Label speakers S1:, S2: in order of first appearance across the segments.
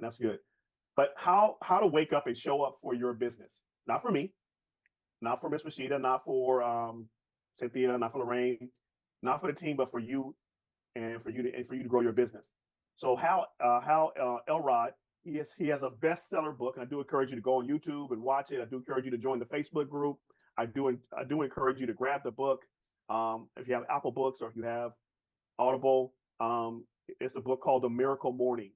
S1: That's good. But how to wake up and show up for your business? Not for me, not for Miss Rashida, not for Cynthia, not for Lorraine, not for the team, but for you and for you to grow your business. So Hal Elrod, he has a bestseller book, and I do encourage you to go on YouTube and watch it. I do encourage you to join the Facebook group. I do encourage you to grab the book. If you have Apple Books or if you have Audible, it's a book called The Miracle Morning.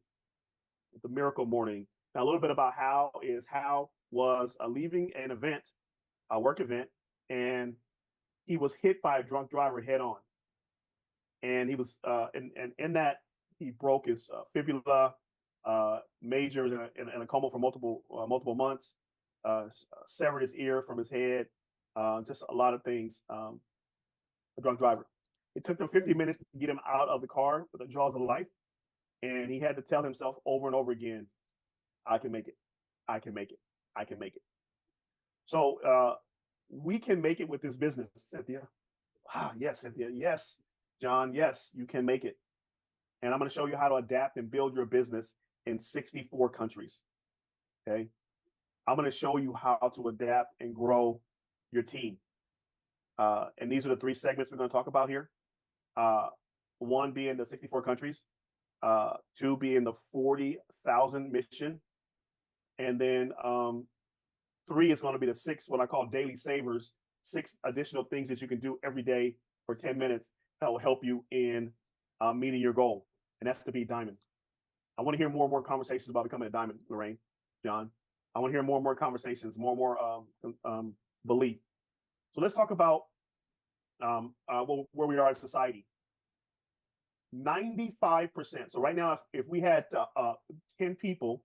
S1: The Miracle Morning. Now, a little bit about Hal was leaving an event, a work event, and he was hit by a drunk driver head on. And he was, in that, he broke his fibula major in a coma for multiple months, severed his ear from his head, just a lot of things. A drunk driver. It took him 50 minutes to get him out of the car with the jaws of life. And he had to tell himself over and over again, I can make it. I can make it. I can make it. So we can make it with this business, Cynthia. Ah, yes, Cynthia. Yes, John. Yes, you can make it. And I'm going to show you how to adapt and build your business in 64 countries. Okay. I'm going to show you how to adapt and grow your team. And these are the 3 segments we're going to talk about here. 1 being the 64 countries, 2 being the 40,000 mission, and then 3 is going to be the 6, what I call daily savers, 6 additional things that you can do every day for 10 minutes that will help you in meeting your goal, and that's to be diamond. I want to hear more and more conversations about becoming a diamond, Lorraine, John. I want to hear more and more conversations, more and more belief. So let's talk about where we are in society. 95%. So right now, if we had 10 people,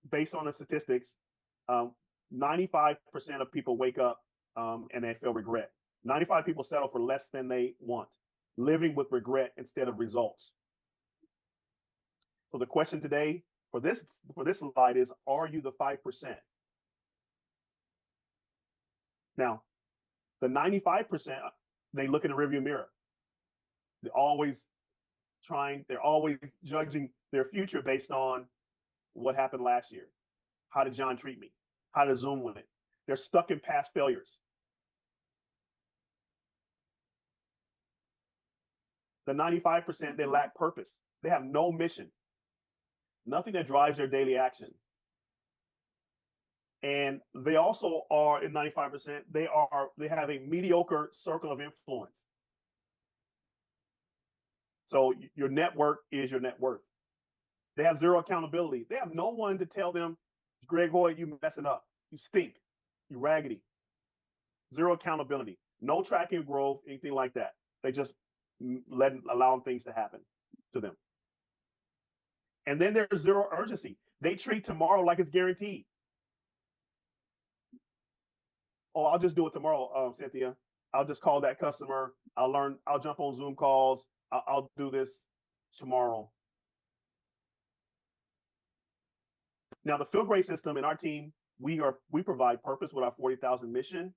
S1: based on the statistics, 95% of people wake up and they feel regret. 95 people settle for less than they want, living with regret instead of results. So the question today for this slide is, are you the 5%? Now, the 95%, they look in the rearview mirror. They're always judging their future based on what happened last year. How did John treat me? How did Zoom win it? They're stuck in past failures. The 95%, they lack purpose. They have no mission, nothing that drives their daily action. And they also are, in 95%, they have a mediocre circle of influence. So your network is your net worth. They have zero accountability. They have no one to tell them, Greg Hoyt, you messing up. You stink. You raggedy. Zero accountability. No tracking growth, anything like that. They just allowing things to happen to them. And then there's zero urgency. They treat tomorrow like it's guaranteed. Oh, I'll just do it tomorrow, Cynthia. I'll just call that customer. I'll jump on Zoom calls. I'll do this tomorrow. Now, the Feel Great system in our team, we provide purpose with our 40,000 mission.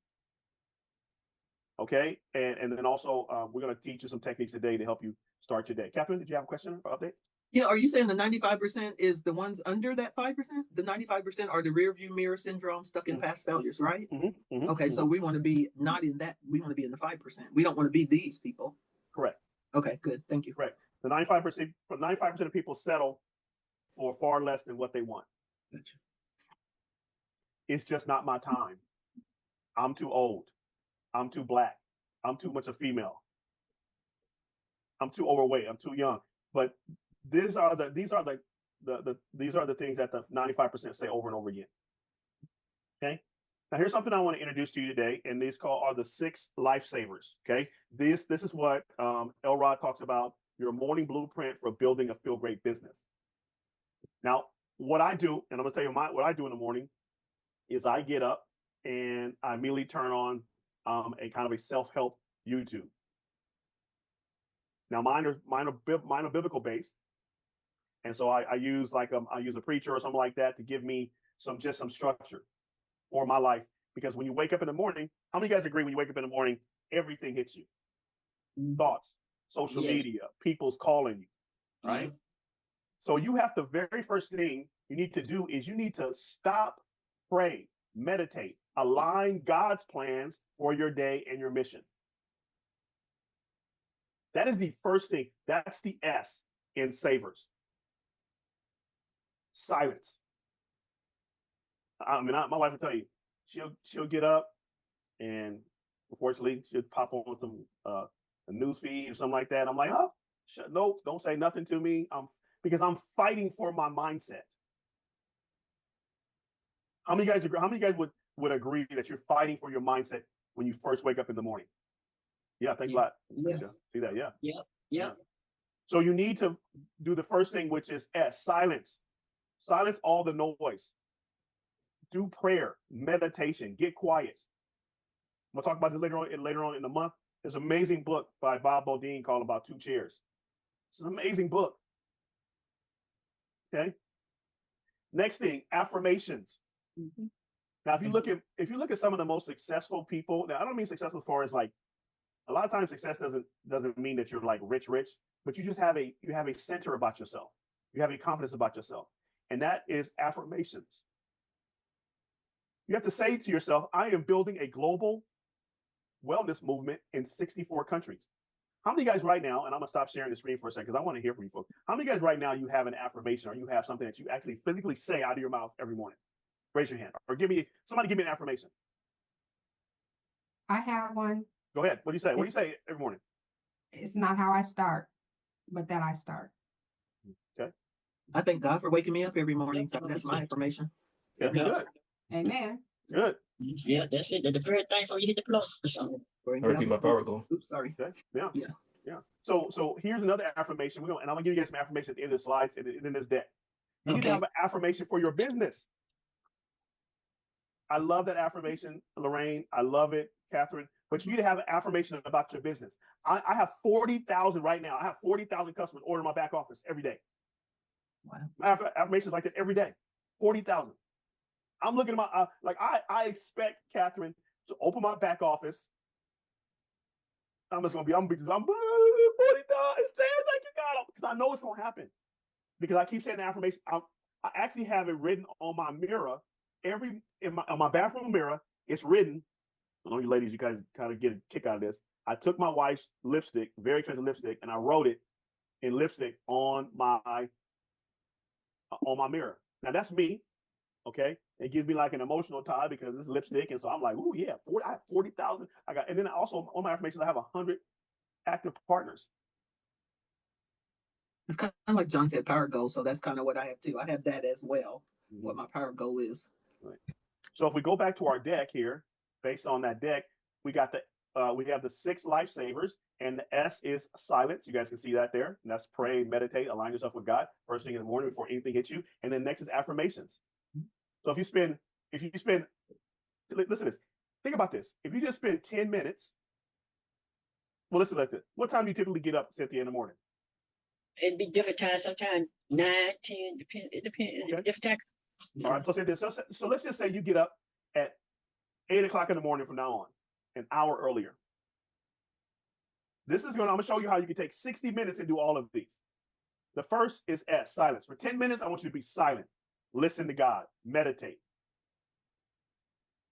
S1: Okay, and then also we're going to teach you some techniques today to help you start your day. Catherine, did you have a question or update?
S2: Yeah, are you saying the 95% is the ones under that 5%? The 95% are the rear view mirror syndrome, stuck in past failures, right? Okay, so we want to be not in that. We want to be in the 5%. We don't want to be these people.
S1: Correct.
S2: Okay, good. Thank you.
S1: Correct. The 95% of people settle for far less than what they want.
S2: Gotcha.
S1: It's just not my time. I'm too old. I'm too black. I'm too much a female. I'm too overweight. I'm too young. But these are the things that the 95% say over and over again. Okay. Now here's something I want to introduce to you today, and these are the 6 lifesavers. Okay. This is what Elrod talks about, your morning blueprint for building a feel great business. Now, what I do, and I'm gonna tell you what I do in the morning, is I get up and I immediately turn on a kind of a self-help YouTube. Now mine are biblical based, and so I use a preacher or something like that to give me some structure for my life. Because when you wake up in the morning, how many guys agree when you wake up in the morning, everything hits you? Thoughts, social media, people's calling you, right? So you have the very first thing you need to do is you need to stop, pray, meditate, align God's plans for your day and your mission. That is the first thing. That's the S in S.A.V.E.R.S. Silence. I mean, my wife will tell you, she'll get up and unfortunately she'll pop on some a news feed or something like that. I'm like, oh, nope, don't say nothing to me. Because I'm fighting for my mindset. How many guys agree? How many guys would agree that you're fighting for your mindset when you first wake up in the morning? Yeah, thanks a lot.
S2: Yes.
S1: See that? Yeah.
S2: Yeah.
S1: So you need to do the first thing, which is S, silence. Silence all the noise. Do prayer, meditation, get quiet. We'll talk about this later on in the month. There's an amazing book by Bob Bodine called About Two Chairs. It's an amazing book. Okay. Next thing, affirmations. Mm-hmm. Now, if you look at some of the most successful people, now I don't mean successful as far as like, a lot of times success doesn't mean that you're like rich, but you just have a center about yourself. You have a confidence about yourself, and that is affirmations. You have to say to yourself, I am building a global wellness movement in 64 countries. How many guys right now, and I'm going to stop sharing the screen for a second because I want to hear from you folks. How many guys right now you have an affirmation or you have something that you actually physically say out of your mouth every morning? Raise your hand or somebody give me an affirmation.
S3: I have one.
S1: Go ahead. What do you say? What do you say every morning?
S3: It's not how I start, but that I start.
S1: Okay.
S2: I thank God for waking me up every morning. So that's my affirmation.
S1: Yeah, good.
S3: Amen.
S1: Good.
S4: Yeah, that's it. The very thing before you hit the floor.
S5: Repeat my power goal.
S2: Oops, sorry.
S1: Okay. Yeah. So here's another affirmation. And I'm gonna give you guys some affirmation at the end of the slides and in this deck. You need to have an affirmation for your business. I love that affirmation, Lorraine. I love it, Catherine. But you need to have an affirmation about your business. I have 40,000 right now. I have 40,000 customers ordering my back office every day.
S2: Wow.
S1: I have affirmations like that every day. 40,000. I'm looking at my I expect Catherine to open my back office. I'm 40,000. It sounds like you got it because I know it's gonna happen. Because I keep saying the affirmation. I actually have it written on my mirror. On my bathroom mirror, it's written. I know you ladies, you guys kind of get a kick out of this. I took my wife's lipstick, very expensive lipstick, and I wrote it in lipstick on my mirror. Now that's me. Okay, it gives me like an emotional tie because it's lipstick, and so I'm like, oh yeah, I have 40,000. And then also on my affirmations, I have 100 active partners.
S2: It's kind of like John said, power goal. So that's kind of what I have too. I have that as well. Mm-hmm. What my power goal is.
S1: Right. So if we go back to our deck here, based on that deck, we got we have the 6 lifesavers, and the S is silence. You guys can see that there. And that's pray, meditate, align yourself with God first thing in the morning before anything hits you. And then next is affirmations. So if you spend, listen to this. Think about this. If you just spend 10 minutes, well, listen like this. What time do you typically get up, Cynthia, in the morning?
S4: It'd be different times. Sometimes 9, 10. It depends. Okay. Different time.
S1: All right. So let's just say you get up at 8 o'clock in the morning from now on, an hour earlier. I'm gonna show you how you can take 60 minutes and do all of these. The first is S, silence. For 10 minutes, I want you to be silent. Listen to God. Meditate.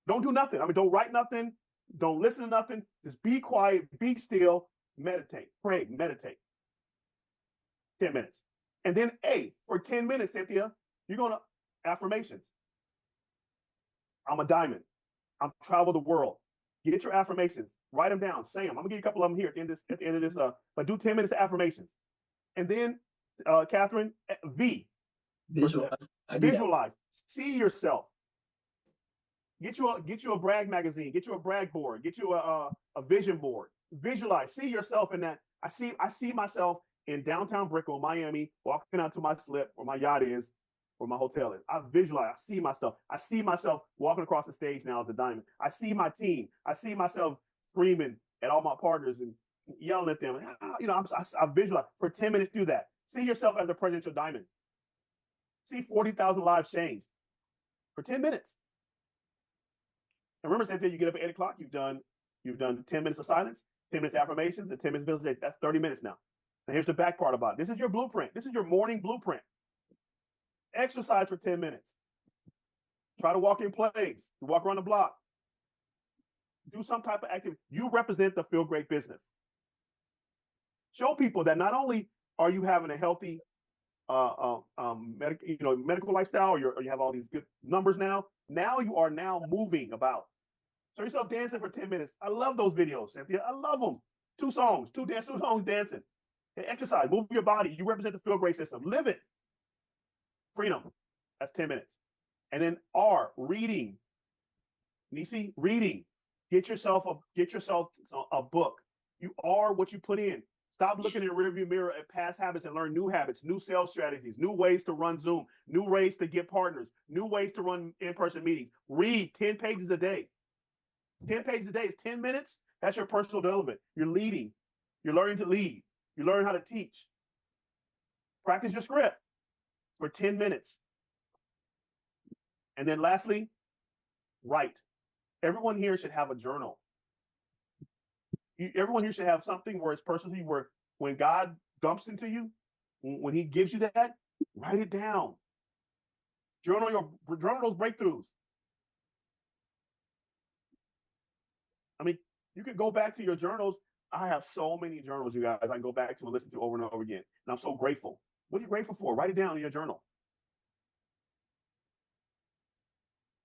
S1: Don't do nothing. Don't write nothing. Don't listen to nothing. Just be quiet, be still, meditate, pray, meditate. 10 minutes. And then A, for 10 minutes, Cynthia, you're going to affirmations. I'm a diamond. I've traveled the world. Get your affirmations. Write them down. Say them. I'm going to give you a couple of them here at the end of this. But do 10 minutes of affirmations. And then, Catherine, V. Visualize. See yourself. Get you a brag magazine. Get you a brag board. Get you a vision board. Visualize. See yourself in that. I see myself in downtown Brickell, Miami, walking out to my slip where my yacht is, where my hotel is. I visualize. I see myself. I see myself walking across the stage now as the diamond. I see my team. I see myself screaming at all my partners and yelling at them. I visualize. For 10 minutes, do that. See yourself as a presidential diamond. See 40,000 lives changed for 10 minutes. And remember, Cynthia, you get up at 8 o'clock, you've done 10 minutes of silence, 10 minutes of affirmations, and 10 minutes of visualization. That's 30 minutes now. Now here's the back part about it. This is your blueprint. This is your morning blueprint. Exercise for 10 minutes. Try to walk in place. Walk around the block. Do some type of activity. You represent the Feel Great business. Show people that not only are you having a healthy medical lifestyle, or you have all these good numbers now. Now you are now moving about. Show yourself dancing for 10 minutes. I love those videos, Cynthia. I love them. 2 songs dancing. Okay, exercise, move your body. You represent the Feel Great system. Live it. Freedom. That's 10 minutes. And then R, reading. Nisi, reading. Get yourself a book. You are what you put in. Stop looking in the rearview mirror at past habits and learn new habits, new sales strategies, new ways to run Zoom, new ways to get partners, new ways to run in-person meetings. Read 10 pages a day. 10 pages a day is 10 minutes. That's your personal development. You're leading. You're learning to lead. You learn how to teach. Practice your script for 10 minutes. And then lastly, write. Everyone here should have a journal. Everyone here should have something where it's personally, where when God dumps into you, when he gives you that, write it down. Journal those breakthroughs. I mean, you can go back to your journals. I have so many journals, you guys, I can go back to and listen to over and over again. And I'm so grateful. What are you grateful for? Write it down in your journal.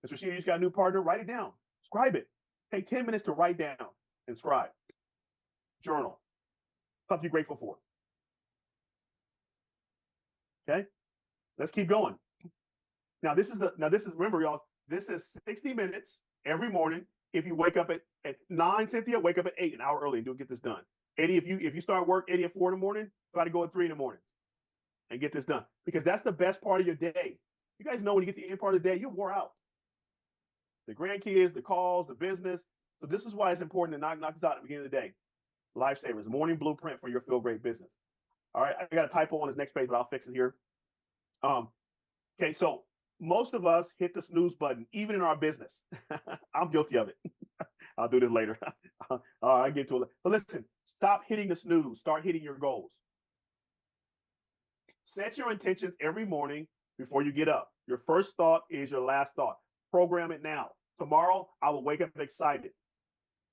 S1: Mr. Rashid, you just got a new partner, write it down. Scribe it. Take 10 minutes to write down and scribe. Journal. Something you're grateful for. Okay? Let's keep going. Now this is remember, y'all, this is 60 minutes every morning. If you wake up at 9, Cynthia, wake up at 8, an hour early, and get this done. Eddie, if you start work, Eddie, at 4 in the morning, try to go at 3 in the morning and get this done. Because that's the best part of your day. You guys know when you get to the end part of the day, you're wore out. The grandkids, the calls, the business. So this is why it's important to knock this out at the beginning of the day. Lifesavers, morning blueprint for your Feel Great business. All right, I got a typo on this next page, but I'll fix it here. Okay, so most of us hit the snooze button, even in our business. I'm guilty of it. I'll do this later. I get to it. But listen, stop hitting the snooze. Start hitting your goals. Set your intentions every morning before you get up. Your first thought is your last thought. Program it now. Tomorrow, I will wake up excited.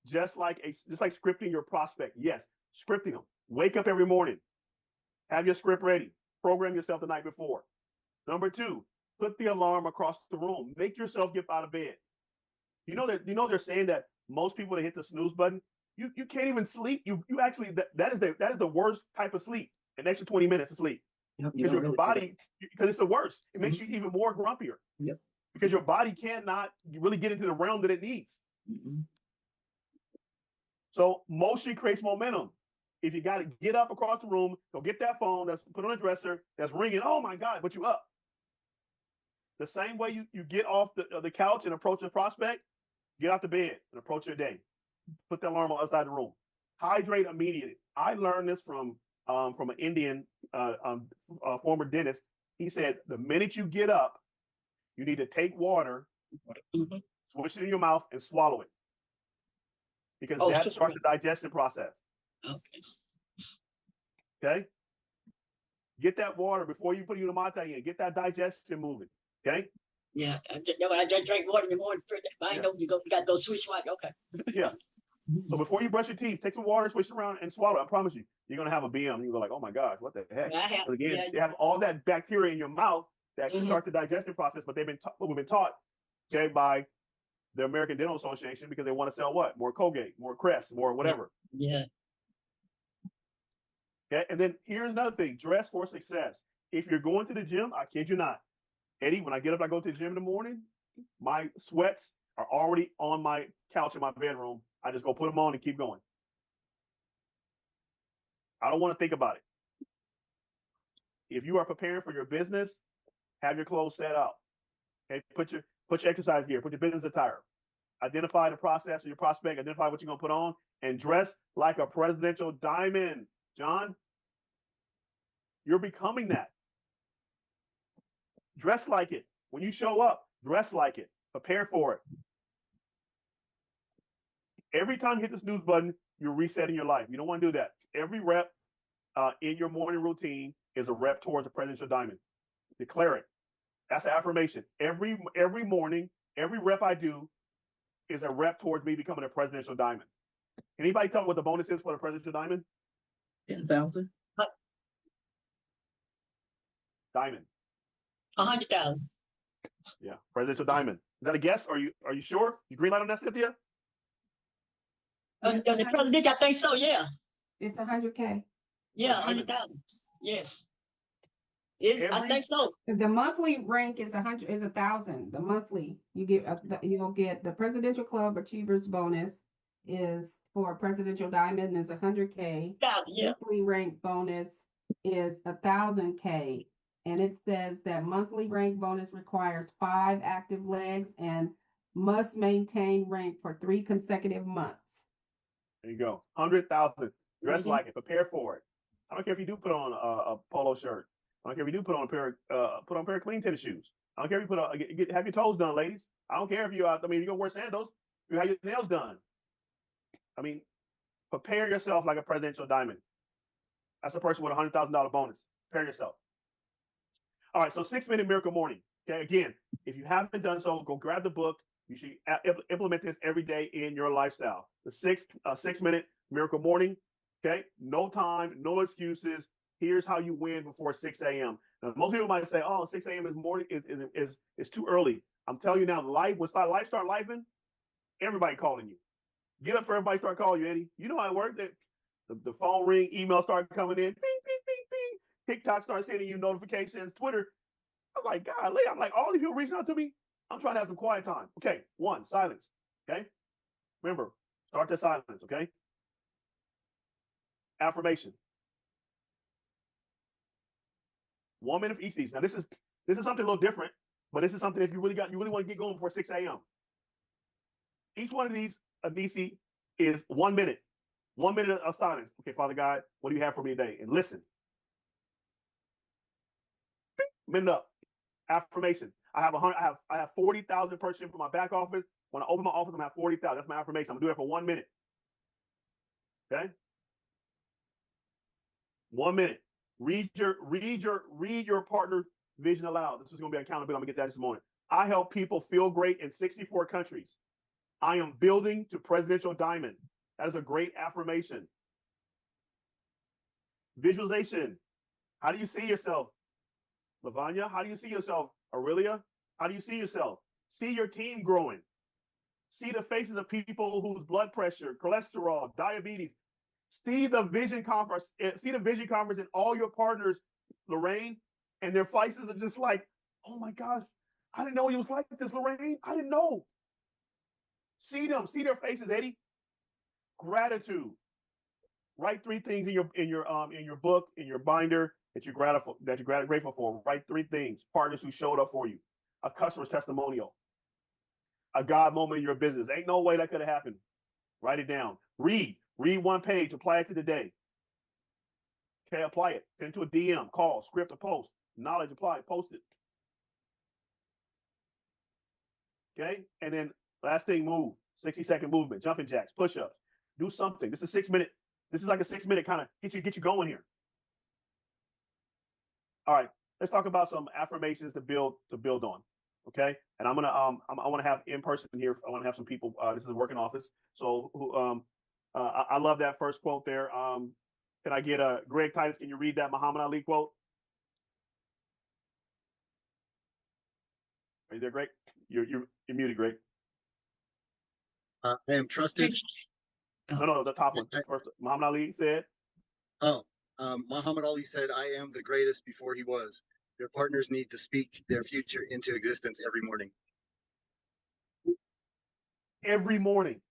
S1: Just like scripting your prospect. Yes, scripting them. Wake up every morning. Have your script ready. Program yourself the night before. Number 2, put the alarm across the room. Make yourself get out of bed. You know they're saying that most people that hit the snooze button, you can't even sleep. You actually that is the worst type of sleep. An extra 20 minutes of sleep. Yep, because your body, because it's the worst. It makes you even more grumpier.
S2: Yep.
S1: Because your body cannot really get into the realm that it needs. So motion creates momentum. If you got to get up across the room, go get that phone that's put on a dresser that's ringing. Oh my God, but you up. The same way you get off the couch and approach a prospect, get out the bed and approach your day. Put the alarm outside the room. Hydrate immediately. I learned this from an Indian former dentist. He said the minute you get up, you need to take water, swish it in your mouth, and swallow it. Because that starts the digestion process. Okay? Get that water before you put your mate in. Get that digestion moving. Okay?
S4: Yeah, I just drank water in the morning. I know you got to go switch water. Okay.
S1: Yeah. So before you brush your teeth, take some water, switch it around, and swallow it. I promise you, you're going to have a BM. You go like, oh my gosh, what the heck? But again, you have all that bacteria in your mouth that starts the digestion process, but we've been taught, okay, by the American Dental Association, because they want to sell what? More Colgate, more Crest, more whatever.
S4: Yeah.
S1: Okay, and then here's another thing: dress for success. If you're going to the gym, I kid you not, Eddie, when I get up, I go to the gym in the morning. My sweats are already on my couch in my bedroom. I just go put them on and keep going. I don't want to think about it. If you are preparing for your business, have your clothes set up. Okay, put your exercise gear, put your business attire. Identify the process of your prospect, identify what you're going to put on, and dress like a presidential diamond. John, you're becoming that. Dress like it. When you show up, dress like it. Prepare for it. Every time you hit the snooze button, you're resetting your life. You don't want to do that. Every rep in your morning routine is a rep towards a presidential diamond. Declare it. That's an affirmation. Every morning, every rep I do is a rep towards me becoming a presidential diamond. Anybody tell me what the bonus is for the presidential diamond?
S2: 10,000.
S1: Diamond.
S4: 100,000.
S1: Yeah, presidential diamond. Is that a guess? Are you sure? You green light on that, Cynthia?
S4: On the president, I think so. Yeah.
S3: It's 100K.
S4: Yeah,
S1: diamond.
S4: 100,000. Yes. I
S1: Every-
S4: think so.
S3: The monthly rank is 1,000. The monthly you'll get the Presidential Club Achievers bonus is for a Presidential Diamond is 100K.
S4: 1,000, yeah.
S3: Monthly rank bonus is 1,000K, and it says that monthly rank bonus requires 5 active legs and must maintain rank for 3 consecutive months.
S1: There you go. 100,000. Dress
S4: Mhm.
S1: like it. Prepare for it. I don't care if you do put on a polo shirt. I don't care if you do put on a pair of clean tennis shoes. I don't care if you have your toes done, ladies. I don't care if you're gonna wear sandals. You have your nails done. I mean, prepare yourself like a presidential diamond. That's a person with a $100,000 bonus. Prepare yourself. All right, so 6-minute miracle morning. Okay, again, if you haven't done so, go grab the book. You should implement this every day in your lifestyle. The 6-minute miracle morning. Okay, no time, no excuses. Here's how you win before 6 a.m. Now, most people might say, "Oh, 6 a.m. is too early." I'm telling you now, when life start lifing, everybody calling you. Get up for everybody start calling you, Eddie. You know how it works. The phone ring, email start coming in, ping, ping, ping, ping. TikTok starts sending you notifications. Twitter. I'm like, golly, all these people reaching out to me. I'm trying to have some quiet time. Okay, 1, silence. Okay, remember, start the silence. Okay, affirmation. 1 minute for each of these. Now this is something a little different, but this is something if you really want to get going before 6 a.m. Each one of these, DC, is 1 minute. 1 minute of silence. Okay, Father God, what do you have for me today? And listen. Minute up. Affirmation. I have 40,000 per ship for my back office. When I open my office, I'm gonna have 40,000. That's my affirmation. I'm gonna do that for 1 minute. Okay. 1 minute. Read your partner vision aloud. This is gonna be accountability. I'm gonna get to that this morning. I help people feel great in 64 countries. I am building to presidential diamond. That is a great affirmation. Visualization. How do you see yourself? Lavanya, how do you see yourself? Aurelia, how do you see yourself? See your team growing. See the faces of people whose blood pressure, cholesterol, diabetes. See the vision conference. See the vision conference and all your partners, Lorraine, and their faces are just like, oh my gosh, I didn't know he was like this, Lorraine. I didn't know. See them, see their faces, Eddie. Gratitude. Write 3 things in your book, in your binder that you're grateful for. Write 3 things. Partners who showed up for you. A customer's testimonial. A God moment in your business. Ain't no way that could have happened. Write it down. Read 1 page. Apply it to the day. Okay, apply it. Send it to a DM, call, script, or post. Knowledge, apply, post it. Okay, and then last thing, move. 60-second movement, jumping jacks, push-ups. Do something. This is 6 minute. This is like a 6-minute kind of get you going here. All right, let's talk about some affirmations to build on. Okay, and I want to have in person here. I want to have some people. This is a working office, so I love that first quote there. Can I get Greg Titus? Can you read that Muhammad Ali quote? Are you there, Greg? You're muted, Greg.
S6: I am trusted.
S1: No, the top one. First, Muhammad Ali said.
S6: Muhammad Ali said, "I am the greatest before he was." Their partners need to speak their future into existence every morning.
S1: Every morning,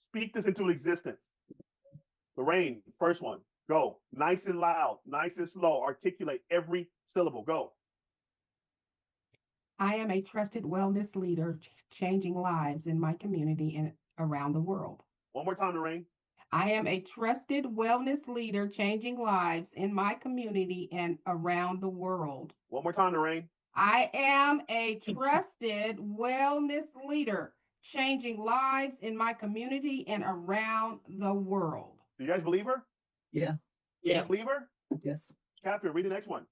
S1: speak this into existence. Lorraine, first one, go. Nice and loud, nice and slow. Articulate every syllable. Go.
S3: I am a trusted wellness leader, changing lives in my community and around the world.
S1: One more time, Lorraine.
S3: I am a trusted wellness leader, changing lives in my community and around the world.
S1: One more time, Lorraine.
S3: I am a trusted wellness leader, changing lives in my community and around the world.
S1: Do you guys believe her?
S2: Yeah.
S1: Do you believe her?
S2: Yes.
S1: Catherine, read the next one.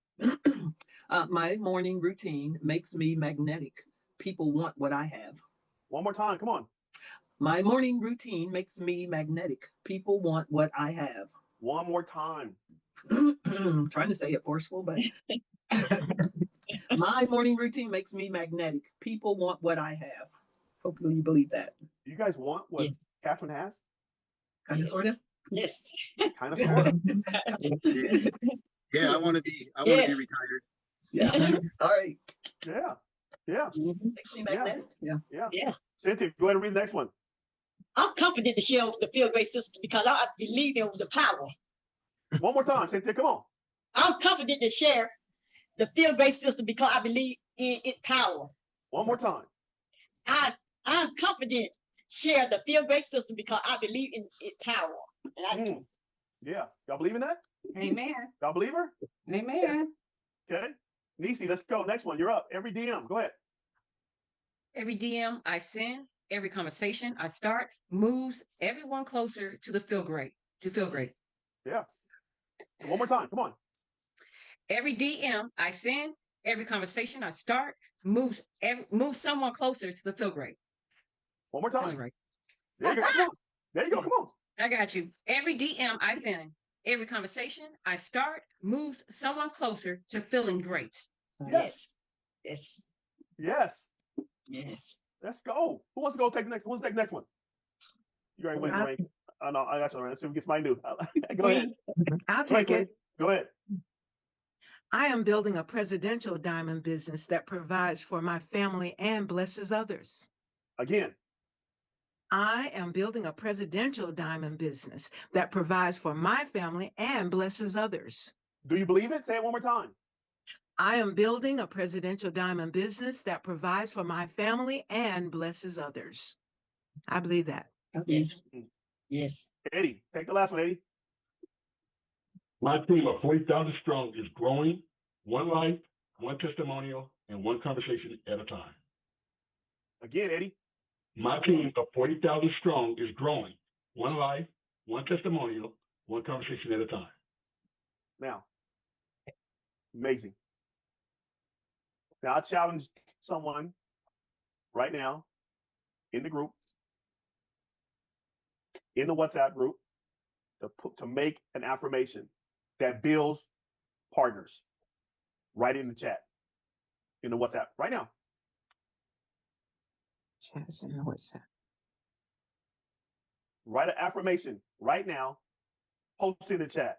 S2: My morning routine makes me magnetic. People want what I have.
S1: One more time. Come on.
S2: My morning routine makes me magnetic. People want what I have.
S1: One more time.
S2: Trying to say it forceful, but my morning routine makes me magnetic. People want what I have. Hopefully you believe that.
S1: You guys want what
S4: Yes.
S1: Catherine has?
S2: Kind of,
S4: Yes.
S2: sort of.
S4: Yes.
S1: Kind of, sort of.
S6: Yeah, I want to be
S4: Yes.
S6: retired.
S2: Yeah. All right.
S1: Yeah. Yeah.
S4: Mhm.
S2: Makes me magnetic. Yeah.
S1: Yeah.
S4: Yeah.
S1: Cynthia, go ahead and read the next one.
S4: I'm confident to share the field great system because I believe in the power.
S1: One more time, Cynthia. Come on.
S4: I'm confident to share the field great system because I believe in its power.
S1: One more time.
S4: I'm confident share the field great system because I believe in its power. And I do.
S1: Yeah. Y'all believe in that?
S3: Amen.
S1: Y'all believe her?
S3: Amen.
S1: Okay. Nisi, let's go. Next one. You're up. Every DM. Go ahead.
S7: Every DM I send, every conversation I start moves everyone closer to the feel great, to feel great.
S1: Yeah. One more time. Come on.
S7: Every DM I send, every conversation I start moves someone closer to the feel great.
S1: One more
S7: Feeling
S1: time.
S7: great.
S1: There you go. Come on. There you go. Come on.
S7: I got you. Every DM I send, every conversation I start moves someone closer to feeling great.
S1: Yes.
S4: Yes.
S1: Yes.
S4: Yes.
S1: Let's go. Who wants to go take the next? Who wants to take the next one? You already went, Lorraine. Oh, no, I got you, Lorraine. Let's see if we get somebody new. Go ahead.
S8: I'll
S1: Go ahead,
S8: take it.
S1: Go ahead.
S8: I am building a presidential diamond business that provides for my family and blesses others.
S1: Again.
S8: I am building a presidential diamond business that provides for my family and blesses others.
S1: Do you believe it? Say it one more time.
S8: I am building a presidential diamond business that provides for my family and blesses others. I believe that.
S4: Yes. Yes.
S1: Eddie, take the last one, Eddie.
S9: My team of 40,000 strong is growing, one life, one testimonial, and one conversation at a time.
S1: Again, Eddie.
S9: My team of 40,000 strong is growing, one life, one testimonial, one conversation at a time.
S1: Now, amazing. Now, I challenge someone right now in the group, in the WhatsApp group, to make an affirmation that builds partners. Right in the chat, in the WhatsApp, right now.
S8: Chat's in the WhatsApp.
S1: Write an affirmation right now. Post in the chat.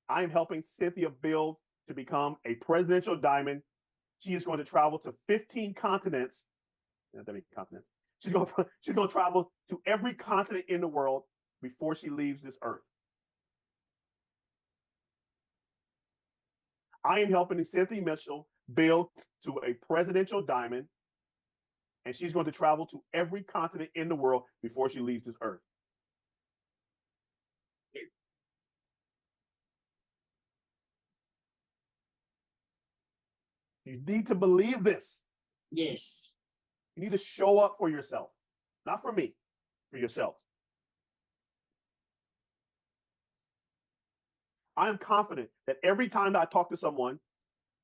S1: I am helping Cynthia build to become a presidential diamond. She is going to travel to 15 continents. Not that many continents. She's going to travel to every continent in the world before she leaves this earth. I am helping Cynthia Mitchell build to a presidential diamond, and she's going to travel to every continent in the world before she leaves this earth. You need to believe this.
S4: Yes.
S1: You need to show up for yourself, not for me, for yourself. I am confident that every time that I talk to someone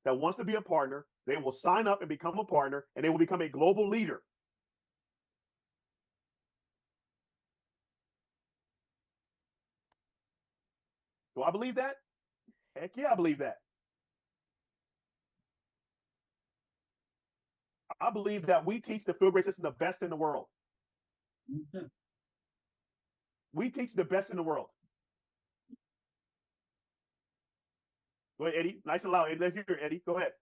S1: that wants to be a partner, they will sign up and become a partner, and they will become a global leader. Do I believe that? Heck yeah, I believe that. I believe that we teach the field grade system the best in the world.
S4: Mm-hmm.
S1: We teach the best in the world. Go ahead, Eddie. Nice and loud. Eddie, let's hear it, Eddie. Go ahead.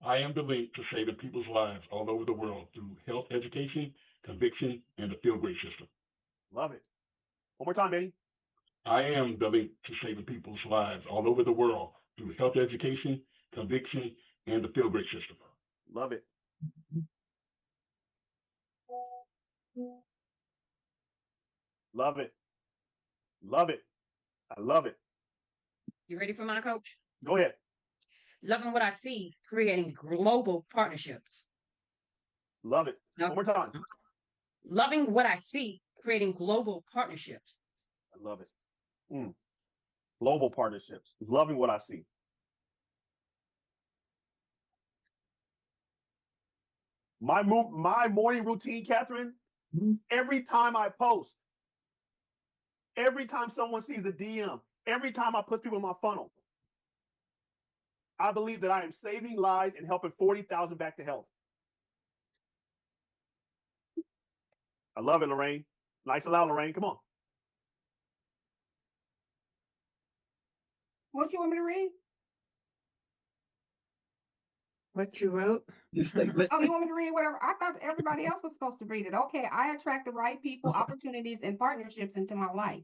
S9: I am the link to saving people's lives all over the world through health education, conviction, and the field great system.
S1: Love it. One more time, Eddie.
S9: I am the link to saving people's lives all over the world through health education, conviction, and the field great system.
S1: Love it. Love it. Love it. I love it.
S7: You ready for mine, Coach?
S1: Go ahead.
S7: Loving what I see, creating global partnerships.
S1: Love it. One more time.
S7: Loving what I see, creating global partnerships.
S1: I love it. Global partnerships. Loving what I see. My morning routine, Catherine, every time I post, every time someone sees a DM, every time I put people in my funnel, I believe that I am saving lives and helping 40,000 back to health. I love it, Lorraine. Nice and loud, Lorraine. Come on.
S3: What you want me to read?
S8: What you wrote?
S2: Your statement.
S3: Oh, you want me to read whatever? I thought everybody else was supposed to read it. Okay, I attract the right people, opportunities, and partnerships into my life.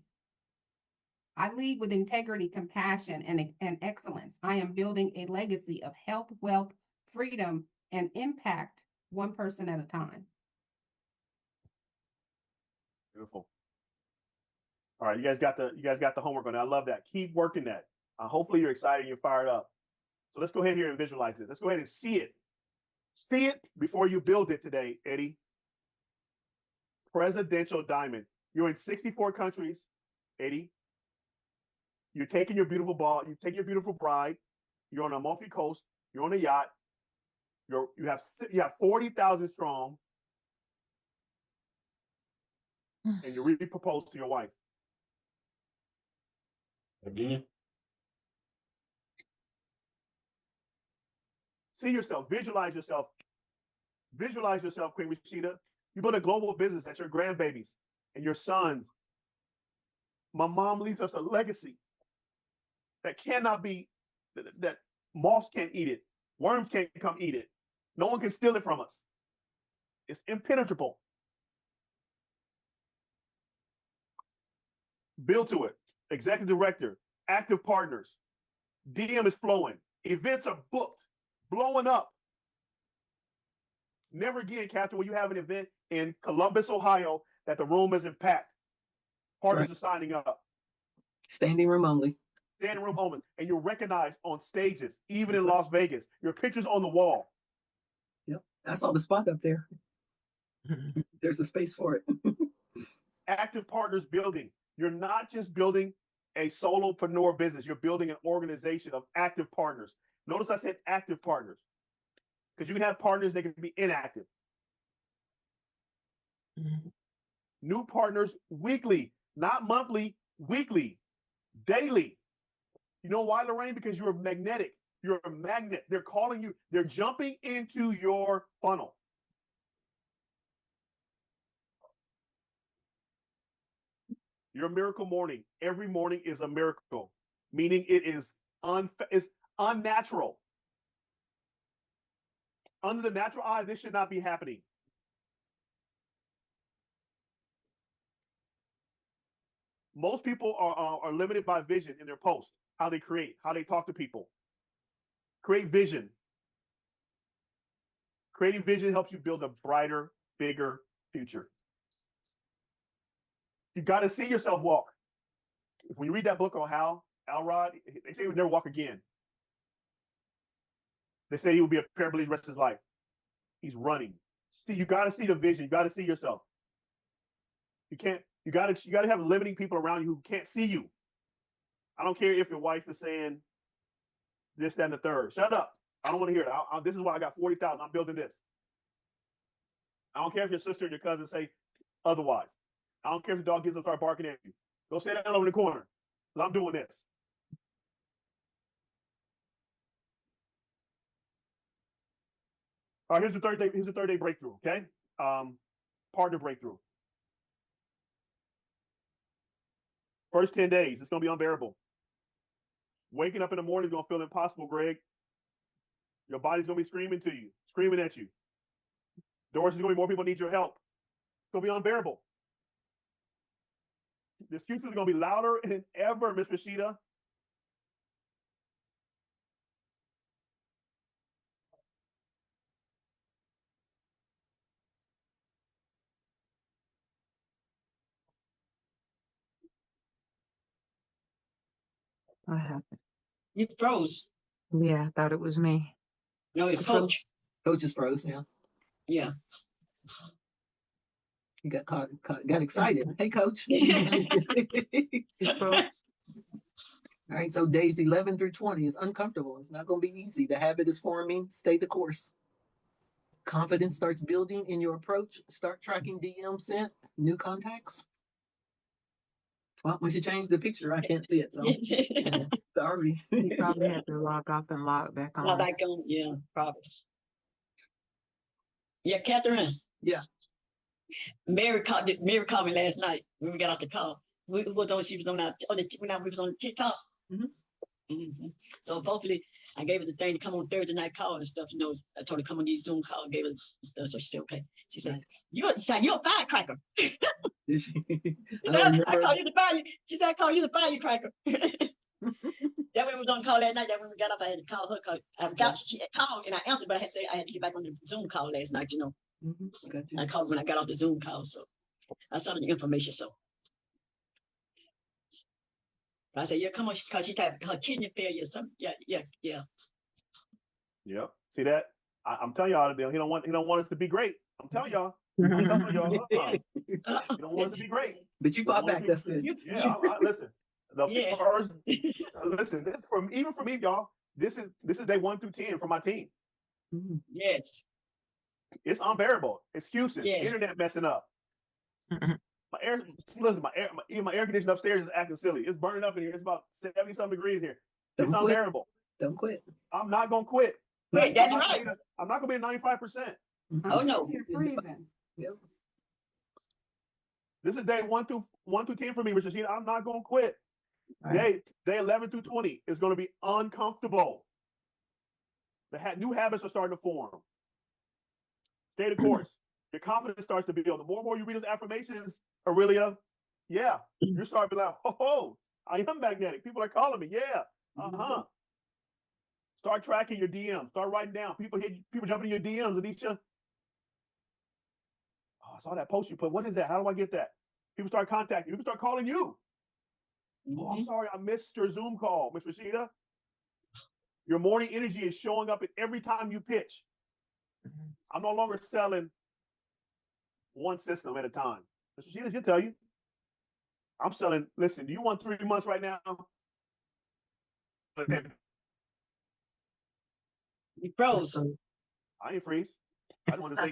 S3: I lead with integrity, compassion, and excellence. I am building a legacy of health, wealth, freedom, and impact, one person at a time.
S1: Beautiful. All right, you guys got the homework on that. I love that. Keep working that. Hopefully you're excited and you're fired up. So let's go ahead here and visualize this. Let's go ahead and see it. See it before you build it today, Eddie. Presidential diamond. You're in 64 countries, Eddie. You're taking your beautiful your beautiful bride. You're on a Amalfi Coast. You're on a yacht. You have 40,000 strong, and you really propose to your wife.
S9: Again.
S1: See yourself. Visualize yourself. Visualize yourself, Queen Rashida. You build a global business that your grandbabies and your sons. My mom leaves us a legacy that cannot be, that moths can't eat it. Worms can't come eat it. No one can steal it from us. It's impenetrable. Build to it. Executive director, active partners. DM is flowing. Events are booked, blowing up. Never again, Catherine, when you have an event in Columbus, Ohio, that the room isn't packed. Partners are signing up.
S2: Standing room only.
S1: Standing room only. And you're recognized on stages, even in Las Vegas. Your picture's on the wall.
S2: Yep. I saw the spot up there. There's a space for it.
S1: Active partners building. You're not just building a solopreneur business. You're building an organization of active partners. Notice I said active partners, because you can have partners that can be inactive. New partners weekly, not monthly, weekly, daily. You know why, Lorraine? Because you're magnetic. You're a magnet. They're calling you. They're jumping into your funnel. Your miracle morning. Every morning is a miracle, meaning it is unnatural. Under the natural eye, this should not be happening. Most people are limited by vision in their posts, how they create, how they talk to people. Create vision. Creating vision helps you build a brighter, bigger future. You got to see yourself walk. When you read that book on Hal Elrod, they say he would never walk again. They say he will be a paraplegic the rest of his life. He's running. See, you got to see the vision. You got to see yourself. You got to have limiting people around you who can't see you. I don't care if your wife is saying this, that, and the third. Shut up. I don't want to hear it. This is why I got 40,000. I'm building this. I don't care if your sister and your cousin say otherwise. I don't care if your dog gets up and start barking at you. Go say that over in the corner, because I'm doing this. All right, here's the third day. Here's the third day breakthrough. Okay, partner breakthrough. First 10 days, it's gonna be unbearable. Waking up in the morning is gonna feel impossible, Greg. Your body's gonna be screaming to you, screaming at you. Doris, is gonna be more people need your help. It's gonna be unbearable. The excuses are gonna be louder than ever, Miss Rashida.
S8: What happened?
S4: You froze.
S8: Yeah, I thought it was me.
S4: No, your coach.
S2: Coach is froze now.
S4: Yeah.
S2: He got excited. Hey, coach.
S8: He froze.
S2: All right, so days 11 through 20 is uncomfortable. It's not going to be easy. The habit is forming. Stay the course. Confidence starts building in your approach. Start tracking DM sent, new contacts. Well, we should change the picture. I can't see it, so sorry.
S8: You probably have to log off and log back on.
S4: Not back on, yeah, probably. Yeah, Catherine.
S2: Yeah.
S4: Mary called me last night when we got off the call. She was on we was on TikTok. So hopefully I gave her the thing to come on Thursday night call and stuff. You know, I told her to come on these Zoom calls, gave her stuff, so she said okay. She said, you're a firecracker.
S2: Did she?
S4: I call you the fire. She said, I call you the firecracker. That when we was on call that night, that when we got up, I had to call her because I forgot she had called and I answered, but I had to say I had to get back on the Zoom call last night, you know. I called when I got off the Zoom call, so I saw the information. So I said, yeah, come on, because she's had her kidney failure. Some, yeah.
S1: Yep. See that? I'm telling y'all, he don't want us to be great. I'm telling y'all. He don't want us to be great.
S2: But you fought back. That's good.
S1: Yeah. Listen. First, listen. This even for me, y'all. This is day 1 through 10 for my team.
S4: Yes.
S1: It's unbearable. Excuses.
S4: Yes.
S1: Internet messing up. My air conditioner upstairs is acting silly. It's burning up in here. It's about 70-some degrees here. It's unbearable.
S2: Don't quit.
S1: I'm not gonna quit.
S4: Wait, that's right.
S1: I'm not gonna be at 95%.
S4: Oh no.
S3: You're freezing.
S2: Yep.
S1: This is day 1 through 10 for me, Mr. Sheena. I'm not gonna quit. Right. Day 11 through 20 is gonna be uncomfortable. The new habits are starting to form. Stay the course. Your confidence starts to build. The more and more you read those affirmations, Aurelia, yeah, you start to be like, oh, I am magnetic. People are calling me. Yeah. Start tracking your DMs. Start writing down. People jumping in your DMs, Anisha. Oh, I saw that post you put. What is that? How do I get that? People start contacting you. People start calling you. Oh, I'm sorry, I missed your Zoom call, Miss Rashida. Your morning energy is showing up at every time you pitch. I'm no longer selling one system at a time. Mr. Rashida, she'll tell you. I'm selling, listen, do you want 3 months right now?
S4: You froze.
S1: I ain't freeze. I just want to say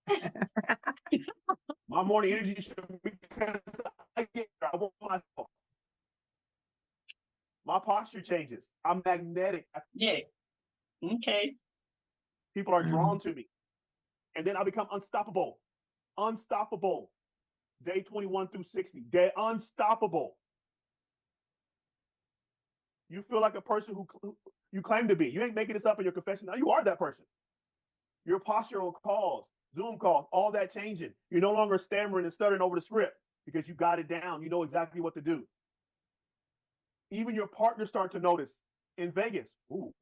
S1: again. My morning energy should be because I want myself. My posture changes. I'm magnetic.
S4: Yeah. Okay.
S1: People are drawn to me. And then I become unstoppable. Unstoppable. Day 21 through 60. Day unstoppable. You feel like a person who you claim to be. You ain't making this up in your confession. Now you are that person. Your posture on calls, Zoom calls, all that changing. You're no longer stammering and stuttering over the script because you got it down. You know exactly what to do. Even your partners start to notice in Vegas. Ooh,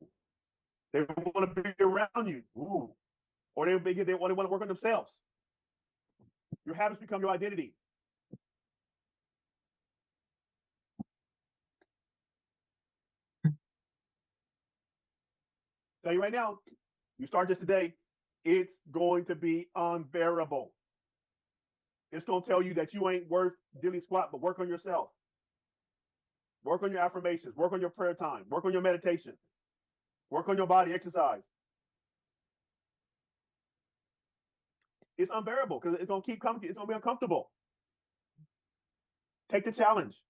S1: they want to be around you. Ooh, or they want to work on themselves. Your habits become your identity. Tell you right now, you start this today, it's going to be unbearable. It's going to tell you that you ain't worth dilly squat, but work on yourself. Work on your affirmations. Work on your prayer time. Work on your meditation. Work on your body, exercise. It's unbearable because it's going to keep coming. It's going to be uncomfortable. Take the challenge.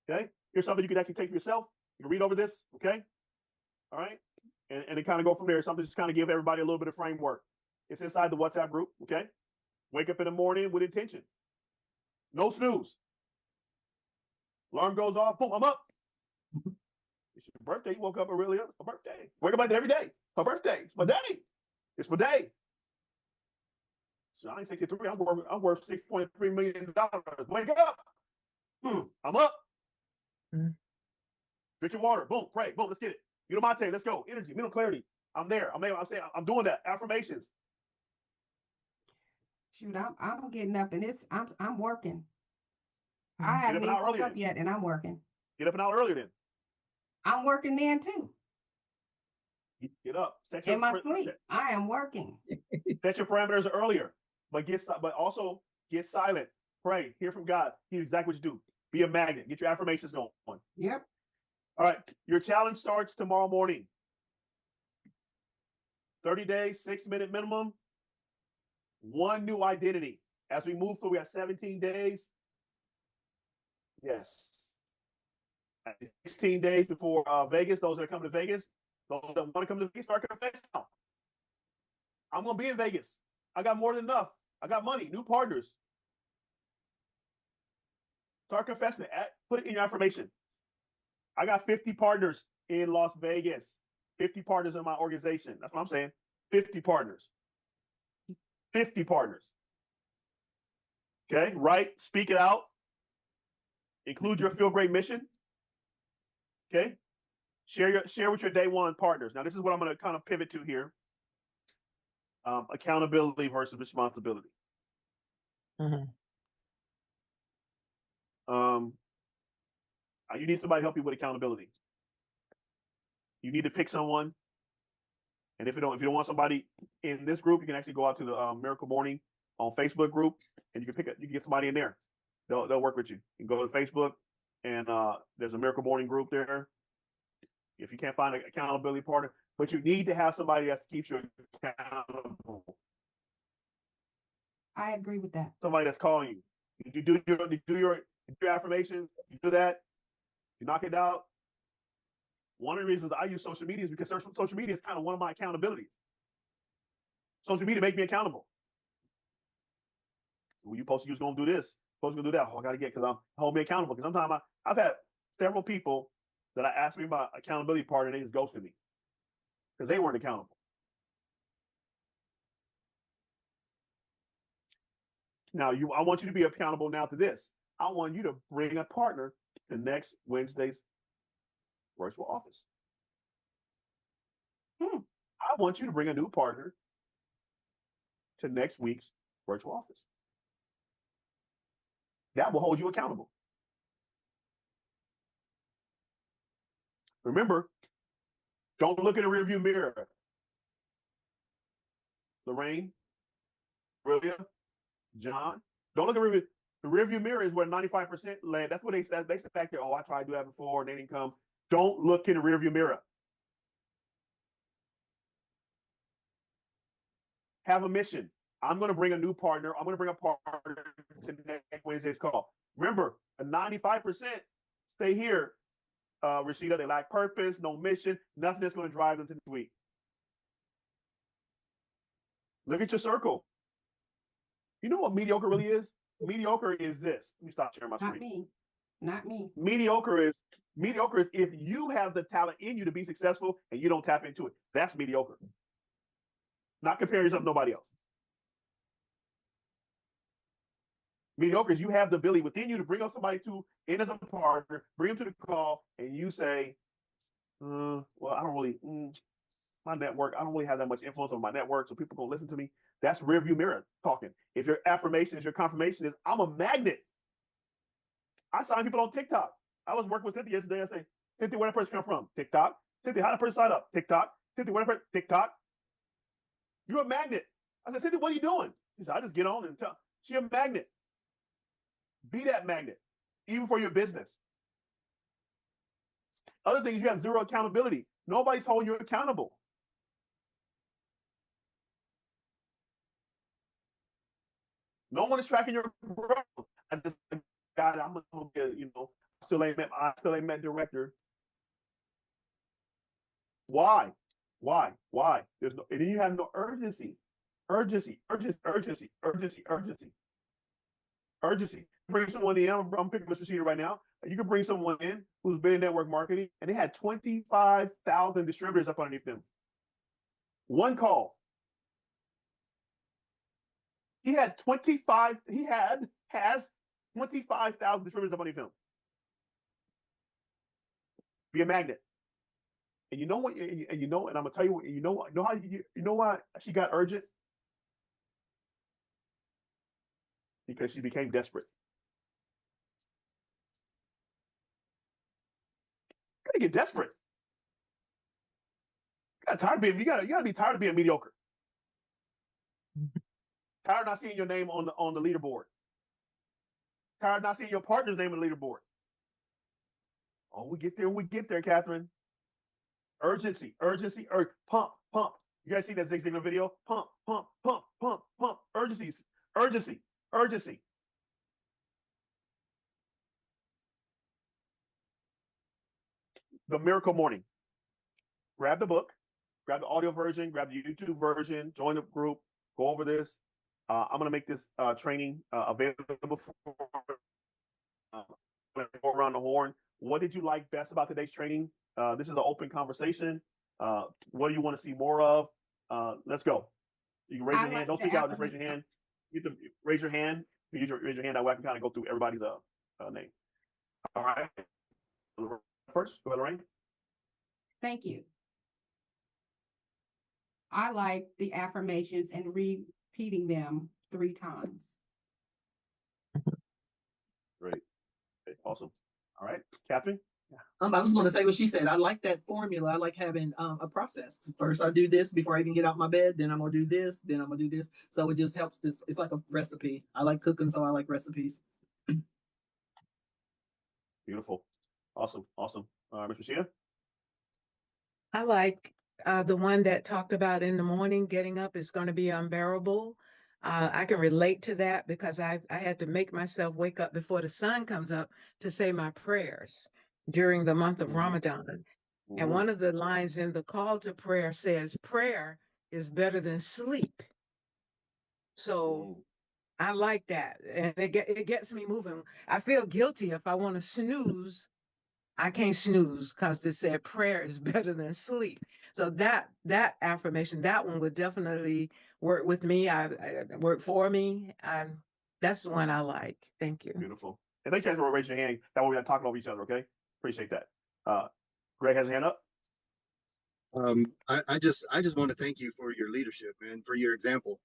S1: Okay? Here's something you can actually take for yourself. You can read over this, okay? All right? And then kind of go from there. Something just kind of give everybody a little bit of framework. It's inside the WhatsApp group, okay? Wake up in the morning with intention. No snooze. Alarm goes off, boom, I'm up. It's your birthday. You woke up early. A birthday. Wake up like that every day. My birthday. It's my day. It's my day. So I ain't 63. I'm worth $6.3 million. Wake up. I'm up. Drink your water. Boom. Pray. Boom. Let's get it. Mental mate. Let's go. Energy. Mental clarity. I'm there. I'm saying I'm doing that. Affirmations.
S3: Shoot, I'm getting up and I'm working. I haven't even woke up yet and I'm working.
S1: Get up an hour earlier then.
S3: I'm working then too.
S1: Get up.
S3: In my sleep. I am working.
S1: Set your parameters earlier, but also get silent. Pray. Hear from God. Hear exactly what you do. Be a magnet. Get your affirmations going.
S3: Yep.
S1: All right. Your challenge starts tomorrow morning. 30 days, 6-minute minimum. One new identity. As we move through, we have 17 days. Yes. 16 days before Vegas. Those that are coming to Vegas, those that want to come to Vegas, start confessing now. I'm going to be in Vegas. I got more than enough. I got money, new partners. Start confessing it. Put it in your affirmation. I got 50 partners in Las Vegas. 50 partners in my organization. That's what I'm saying. 50 partners. 50 partners. Okay, right? Speak it out. Include your feel great mission. Okay. Share with your day one partners. Now, this is what I'm going to kind of pivot to here. Accountability versus responsibility. You need somebody to help you with accountability. You need to pick someone. And if you don't want somebody in this group, you can actually go out to the Miracle Morning on Facebook group, and you can get somebody in there. They'll work with you. You can go to Facebook, and there's a Miracle Morning group there. If you can't find an accountability partner, but you need to have somebody that keeps you accountable.
S3: I agree with that.
S1: Somebody that's calling you. You do your affirmations. You do that. You knock it out. One of the reasons I use social media is because social media is kind of one of my accountabilities. Social media make me accountable. Well, you supposed to going to do this. Supposed to do that. Oh, I got to because I'm hold me accountable. Because sometimes I've had several people that I asked me about accountability partner, they just ghosted me because they weren't accountable. Now, I want you to be accountable now to this. I want you to bring a partner to next Wednesday's virtual office. I want you to bring a new partner to next week's virtual office. That will hold you accountable. Remember, don't look in the rearview mirror. Lorraine, Aurelia, John, don't look at the rearview mirror is where 95% land. That's what they said back there. Oh, I tried to do that before and they didn't come. Don't look in the rearview mirror. Have a mission. I'm going to bring a new partner. I'm going to bring a partner to next Wednesday's call. Remember, a 95% stay here. Rashida, they lack purpose, no mission, nothing that's going to drive them to the week. Look at your circle. You know what mediocre really is? Mediocre is this. Let me stop sharing my screen.
S3: Not me.
S1: Mediocre is if you have the talent in you to be successful and you don't tap into it. That's mediocre. Not comparing yourself to nobody else. Mediocre is you have the ability within you to bring up somebody in as a partner, bring them to the call, and you say, well, I don't really, my network, I don't really have that much influence on my network, so people gonna listen to me. That's rearview mirror talking. If your affirmation is your confirmation is, I'm a magnet. I sign people on TikTok. I was working with Cynthia yesterday. I say, Cynthia, where that person come from? TikTok. Cynthia, how that person sign up? TikTok. Cynthia, where that person? TikTok. You're a magnet. I said, Cynthia, what are you doing? She said, I just get on and tell. She's a magnet. Be that magnet, even for your business. Other things, you have zero accountability. Nobody's holding you accountable. No one is tracking your growth. I just got it. I'm gonna get, still ain't met director. Why? There's no, and then you have no urgency. Urgency. Bring someone in. I'm picking Mr. Sheeter right now. You can bring someone in who's been in network marketing, and they had 25,000 distributors up underneath them. One call. Has 25,000 distributors up underneath him. Be a magnet. And you know what? And I'm gonna tell you what. You know what? You know why she got urgent? Because she became desperate. You gotta get desperate. You gotta be tired of being mediocre. Tired of not seeing your name on the leaderboard. Tired of not seeing your partner's name on the leaderboard. Oh, we get there, Catherine. Urgency, pump. You guys see that Zig Ziglar video? Pump. Urgency. The Miracle Morning. Grab the book, grab the audio version, grab the YouTube version, join the group, go over this. I'm going to make this training available for go around the horn. What did you like best about today's training? This is an open conversation. What do you want to see more of? Let's go. You can raise your hand. Don't speak out. Just raise your hand. You can raise your hand. Raise your hand. That way I can kind of go through everybody's name. All right. First, go ahead, Lorraine.
S3: Thank you. I like the affirmations and repeating them 3 times.
S1: Great. Okay, awesome. All right, Catherine.
S2: I was going to say what she said. I like that formula. I like having a process. First, I do this before I even get out my bed. Then I'm going to do this. Then I'm going to do this. So it just helps. It's like a recipe. I like cooking, so I like recipes.
S1: Beautiful. Awesome. Ms. Rashida?
S8: I like the one that talked about in the morning, getting up is going to be unbearable. I can relate to that because I had to make myself wake up before the sun comes up to say my prayers during the month of Ramadan. And one of the lines in the call to prayer says, prayer is better than sleep. So I like that. And it gets me moving. I feel guilty if I want to snooze. I can't snooze because it said prayer is better than sleep. So that affirmation, that one would definitely work with me. I work for me. That's the one I like. Thank you.
S1: Beautiful. And thank you guys for raising your hand. That way we're not talking over each other, okay? Appreciate that. Greg has a hand up.
S6: I just want to thank you for your leadership and for your example.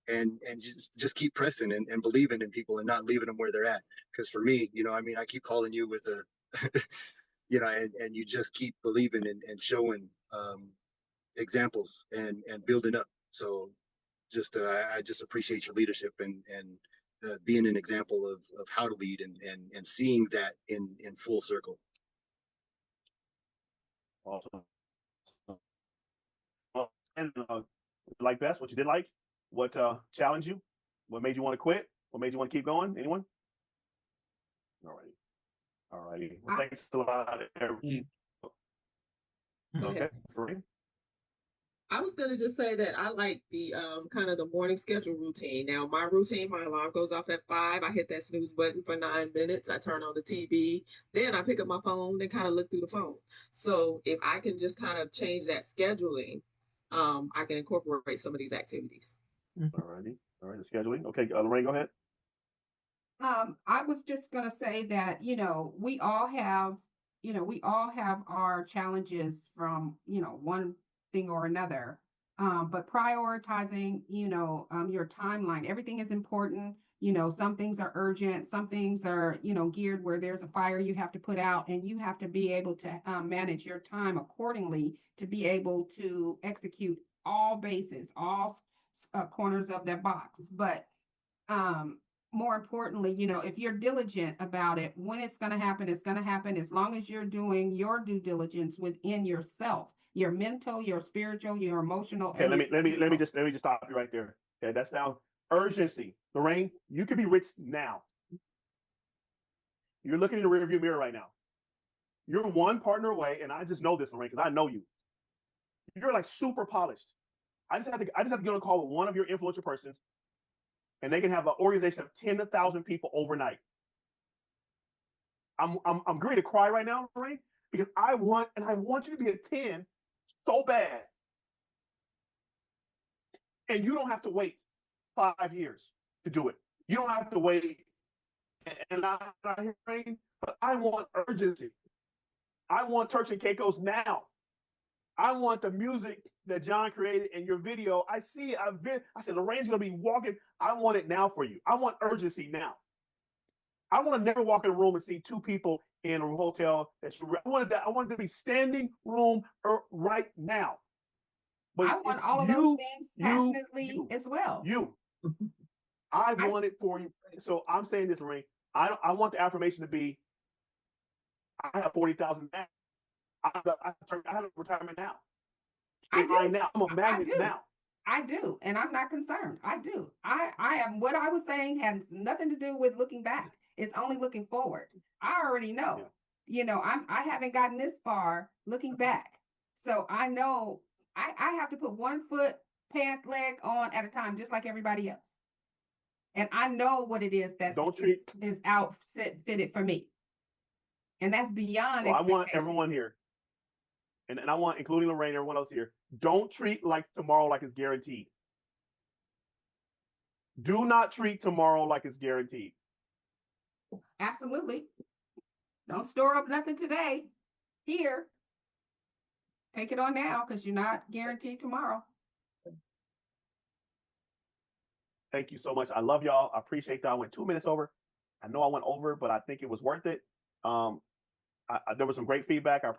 S6: And just keep pressing and believing in people and not leaving them where they're at. Because for me, I keep calling you with a and you just keep believing and showing examples and building up. So I just appreciate your leadership and being an example of how to lead and seeing that in full circle.
S1: Awesome. And like best, what you did like, what challenged you, what made you want to quit, what made you want to keep going? Anyone? All righty. Well, thanks a lot, everyone. Okay.
S10: I was going to just say that I like the kind of the morning schedule routine. Now, my routine, my alarm goes off at 5. I hit that snooze button for 9 minutes. I turn on the TV. Then I pick up my phone and kind of look through the phone. So if I can just kind of change that scheduling, I can incorporate some of these activities.
S1: All righty. All right. The scheduling. Okay. Lorraine, go ahead.
S3: I was just going to say that, we all have our challenges from, one thing or another. But prioritizing, your timeline, everything is important. Some things are urgent, some things are, geared where there's a fire you have to put out, and you have to be able to manage your time accordingly to be able to execute all bases, all corners of that box. But more importantly, if you're diligent about it, when it's going to happen, it's going to happen as long as you're doing your due diligence within yourself, your mental, your spiritual, your emotional.
S1: Okay, let me just stop you right there. Okay, that's now urgency. Lorraine, you can be rich now. You're looking in the rearview mirror right now. You're one partner away, and I just know this, Lorraine, because I know you. You're like super polished. I just have to get on a call with one of your influential persons, and they can have an organization of 10,000 people overnight. I'm ready to cry right now, Lorraine, because I want you to be a 10 so bad. And you don't have to wait 5 years to do it. You don't have to wait. And I want urgency. I want Turks and Caicos now. I want the music that John created in your video. I see it. I said, Lorraine's going to be walking. I want it now for you. I want urgency now. I want to never walk in a room and see 2 people in a hotel. I wanted to be standing room right now. But
S3: I want all of those things passionately as well.
S1: I want it for you. So I'm saying this, Lorraine. I want the affirmation to be, I have 40,000 now. I have a retirement now.
S3: I do.
S1: Now. I'm a magnet now.
S3: I do, and I'm not concerned. I do. I am. What I was saying has nothing to do with looking back. It's only looking forward. I already know.
S1: Yeah.
S3: You know, I haven't gotten this far looking back, so I know I have to put one foot, pant, leg on at a time, just like everybody else. And I know what it is that is fitted for me, and that's beyond.
S1: So I want everyone here, and I want, including Lorraine, everyone else here, don't treat like tomorrow like it's guaranteed. Do not treat tomorrow like it's guaranteed.
S3: Absolutely. Don't store up nothing today. Here. Take it on now, because you're not guaranteed tomorrow.
S1: Thank you so much. I love y'all. I appreciate that. I went 2 minutes over. I know I went over, but I think it was worth it. There was some great feedback. I